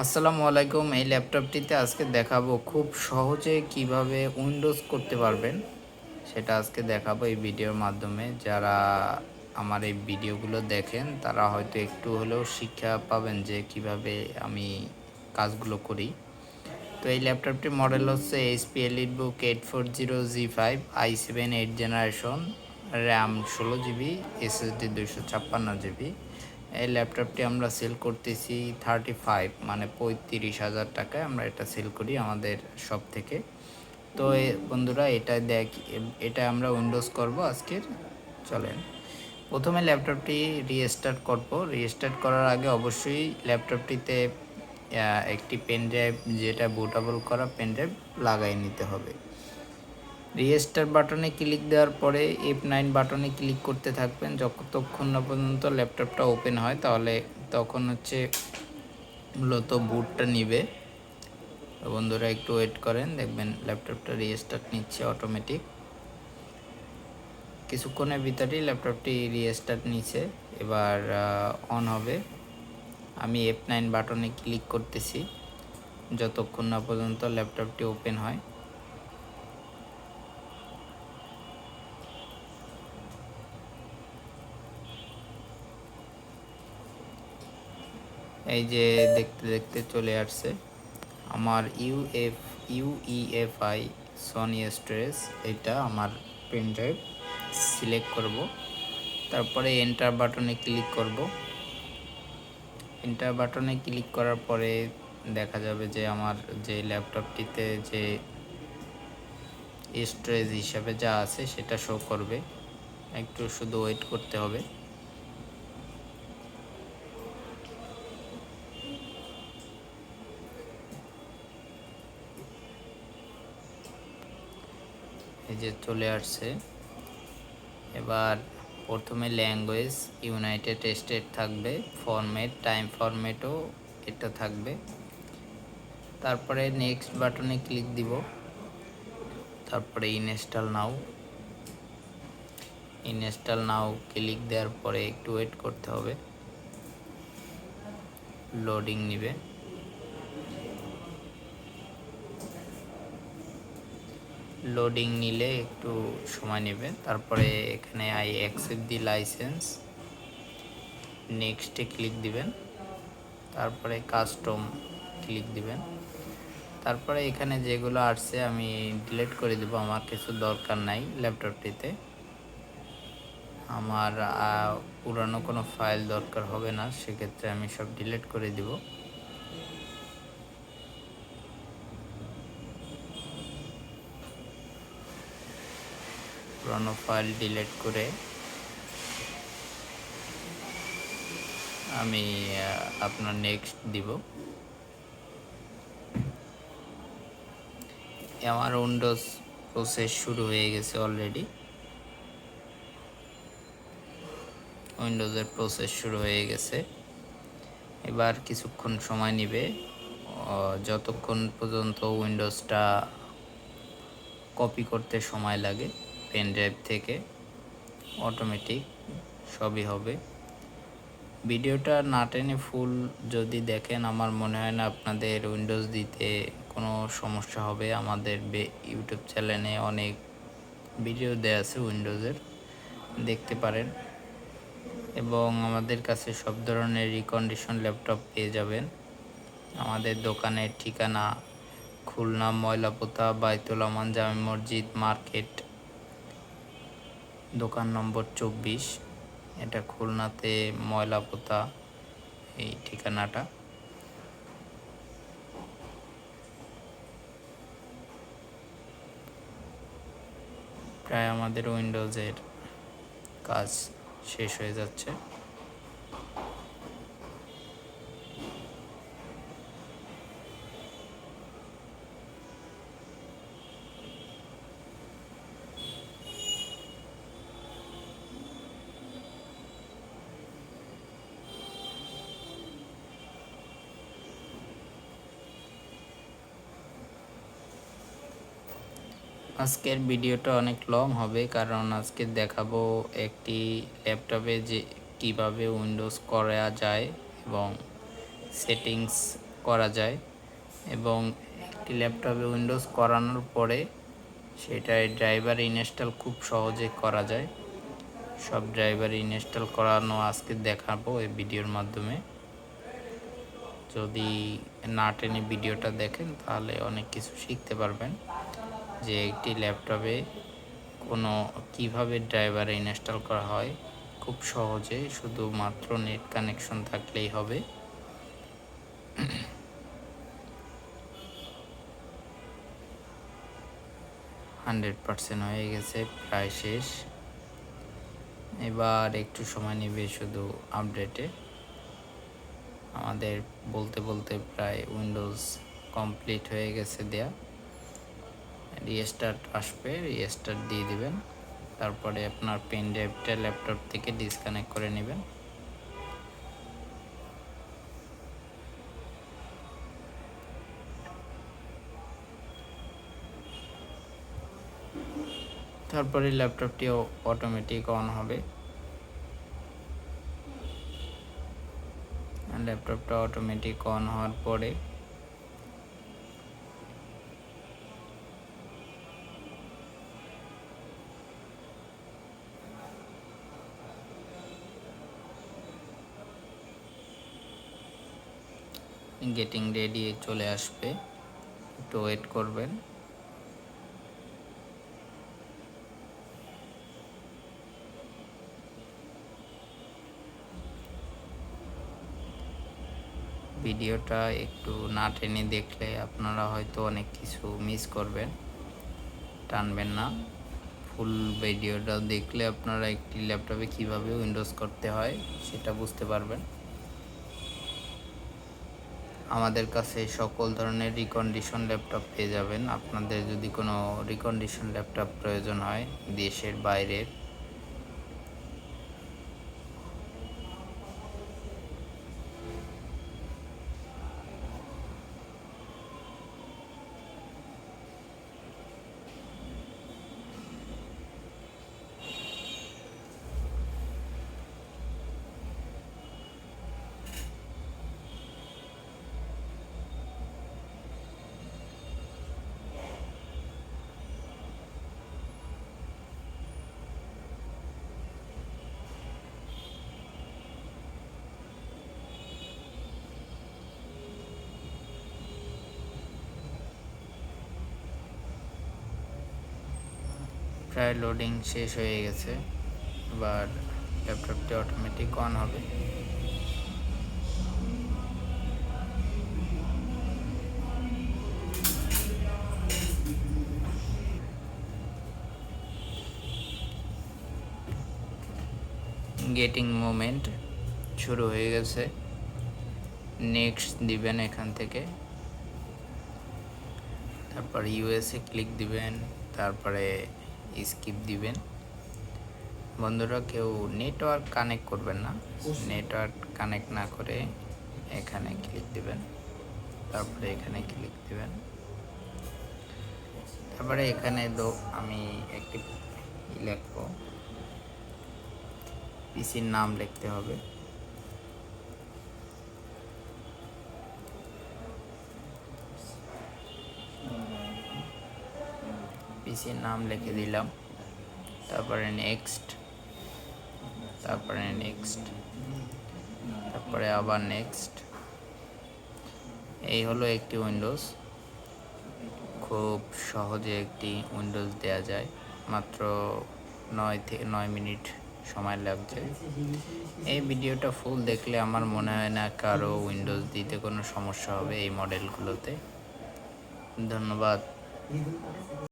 আসসালামু আলাইকুম। এই ল্যাপটপটিতে আজকে দেখাবো খুব সহজে কিভাবে উইন্ডোজ করতে পারবেন, সেটা আজকে দেখাবো এই ভিডিওর মাধ্যমে। যারা আমার এই ভিডিওগুলো দেখেন তারা হয়তো একটু হলেও শিক্ষা পাবেন যে কিভাবে আমি কাজগুলো করি। তো এই ল্যাপটপটির মডেল হচ্ছে HP Elitebook 840G5 i7 8 generation, RAM 16 GB, SSD 256 GB। এই ল্যাপটপটি আমরা সেল করতেছি 35 মানে 35,000 টাকায় আমরা এটা সেল করি আমাদের শপ থেকে। তো বন্ধুরা এটা আমরা উইন্ডোজ করব আজকের। চলেন প্রথমে ল্যাপটপটি রিস্টার্ট করব। রিস্টার্ট করার আগে অবশ্যই ল্যাপটপটিতে একটি পেন ড্রাইভ, যেটা বুটেবল করা পেন ড্রাইভ লাগাই নিতে হবে। রিস্টার্ট বাটনে ক্লিক দেওয়ার পরে F9 বাটনে ক্লিক করতে থাকবেন যতক্ষণ না পর্যন্ত ল্যাপটপটা ওপেন হয়, তাহলে তখন হচ্ছে মূলত বুটটা নিবে। বন্ধুরা একটু ওয়েট করেন, দেখবেন ল্যাপটপটা রিস্টার্ট নিচ্ছে অটোমেটিক। কিছুক্ষণের ভিতরেই ল্যাপটপটি রিস্টার্ট নিচ্ছে, এবার অন হবে। আমি F9 বাটনে ক্লিক করতেছি যতক্ষণ না পর্যন্ত ল্যাপটপটি ওপেন হয়। এই যে দেখতে দেখতে চলে আসছে আমার UEFI সনি স্টোরেজ, এটা আমার পেন ড্রাইভ। সিলেক্ট করব, তারপরে এন্টার বাটনে ক্লিক করব। এন্টার বাটনে ক্লিক করার পরে দেখা যাবে যে আমার যে ল্যাপটপটিতে যে স্টোরেজ হিসাবে যা আছে সেটা শো করবে। একটু শুধু ওয়েট করতে হবে। এই যে চলে আসছে। এবার প্রথমে ল্যাঙ্গুয়েজ ইউনাইটেড স্টেট থাকবে, ফরম্যাট টাইম ফরম্যাটও এটা থাকবে। তারপরে নেক্সট বাটনে ক্লিক দিব, তারপরে ইনস্টল নাও ক্লিক দেওয়ার পরে একটু ওয়েট করতে হবে, লোডিং নিবে। লোডিং নিলে একটু সময় নেবে। তারপরে এখানে আই অ্যাকসেপ্ট দি লাইসেন্স, নেক্সটে ক্লিক দিবেন, তারপরে কাস্টম ক্লিক দিবেন। তারপরে এখানে যেগুলো আসছে আমি ডিলিট করে দেব, আমার কিছু দরকার নাই ল্যাপটপটিতে। আমার পুরানো কোনো ফাইল দরকার হবে না, সেক্ষেত্রে আমি সব ডিলিট করে দিব। পুরানো ফাইল ডিলিট করে আমি আপনার নেক্সট দিব। আমার উইন্ডোজ প্রসেস শুরু হয়ে গেছে অলরেডি। উইন্ডোজের প্রসেস শুরু হয়ে গেছে। এবার কিছুক্ষণ সময় নেবে, যতক্ষণ পর্যন্ত উইন্ডোজটা কপি করতে সময় লাগে পেন ড্রাইভ থেকে। অটোমেটিক সবই হবে। ভিডিওটা না টেনে ফুল যদি দেখেন, আমার মনে হয় না আপনাদের উইন্ডোজ দিতে কোনো সমস্যা হবে। আমাদের ইউটিউব চ্যানেলে অনেক ভিডিও দেওয়া আছে উইন্ডোজের, দেখতে পারেন। এবং আমাদের কাছে সব ধরনের রিকন্ডিশন ল্যাপটপ পেয়ে যাবেন। আমাদের দোকানের ঠিকানা খুলনা ময়লাপোতা বাইতুল আমান জামে মসজিদ মার্কেট, দোকান নম্বর 24। এটা খুলনাতে ময়লাপোতা এই ঠিকানাটা। প্রায় আমাদের উইন্ডোজের কাজ শেষ হয়ে যাচ্ছে। আজকের ভিডিওটা অনেক লং হবে, কারণ আজকে দেখাবো একটি ল্যাপটপে যে কিভাবে উইন্ডোজ করা যায় এবং সেটিংস করা যায় এবং একটি ল্যাপটপে উইন্ডোজ করানোর পরে সেটাই ড্রাইভার ইনস্টল খুব সহজে করা যায়। সব ড্রাইভার ইনস্টল করানো আজকে দেখাবো এই ভিডিওর মাধ্যমে। যদি না টেনে ভিডিওটা দেখেন তাহলে অনেক কিছু শিখতে পারবেন যে একটি ল্যাপটপে কিভাবে ড্রাইভার ইনস্টল করা হয় খুব সহজে, শুধুমাত্র নেট কানেকশন থাকলেই হবে। %100 হয়ে গেছে, প্রায় শেষ। এবার একটু সময় নেবে শুধু আপডেটে। আমাদের বলতে বলতে প্রায় উইন্ডোজ কমপ্লিট হয়ে গেছে দেয়া। রিস্টার্ট আসবে, রিস্টার্ট দিয়ে দিবেন। তারপরে আপনার পেন ড্রাইভটা ল্যাপটপ থেকে ডিসকানেক্ট করে নেবেন। তারপরে ল্যাপটপটি অটোমেটিক অন হবে। ল্যাপটপটা অটোমেটিক অন হওয়ার পরে গেটিং রেডি চলে আসবে, একটু ওয়েট করবেন। ভিডিওটা একটু না টেনে দেখলে আপনারা হয়তো অনেক কিছু মিস করবেন, টানবেন না। ফুল ভিডিওটা দেখলে আপনারা একটি ল্যাপটপে কিভাবে উইন্ডোজ করতে হয় সেটা বুঝতে পারবেন। আমাদের কাছে সকল ধরনের রিকন্ডিশন ল্যাপটপ পেয়ে যাবেন। আপনাদের যদি কোনো রিকন্ডিশন ল্যাপটপ প্রয়োজন হয় দেশের বাইরের, প্রায় লোডিং শেষ হয়ে গেছে। এবার ল্যাপটপটি অটোমেটিক অন হবে। গেটিং মুভমেন্ট শুরু হয়ে গেছে। নেক্সট দিবেন এখান থেকে, তারপর ইউএসএ ক্লিক দিবেন, তারপরে স্কিপ দিবেন। বন্ধুরা, কেউ নেটওয়ার্ক কানেক্ট করবেন না, নেটওয়ার্ক কানেক্ট না করে এখানে ক্লিক দিবেন, তারপরে এখানে ক্লিক দিবেন। তারপরে এখানে আমি একটি লিখবো, পিসির নাম লিখতে হবে। পিসির নাম লিখে দিলাম, তারপরে নেক্সট, তারপরে নেক্সট, তারপরে আবার নেক্সট। এই হলো একটি উইন্ডোজ। খুব সহজে একটি উইন্ডোজ দেয়া যায়, মাত্র 9 মিনিট সময় লাগছে। এই ভিডিওটা ফুল দেখলে আমার মনে হয় না কারো উইন্ডোজ দিতে কোনো সমস্যা হবে এই মডেলগুলোতে। ধন্যবাদ।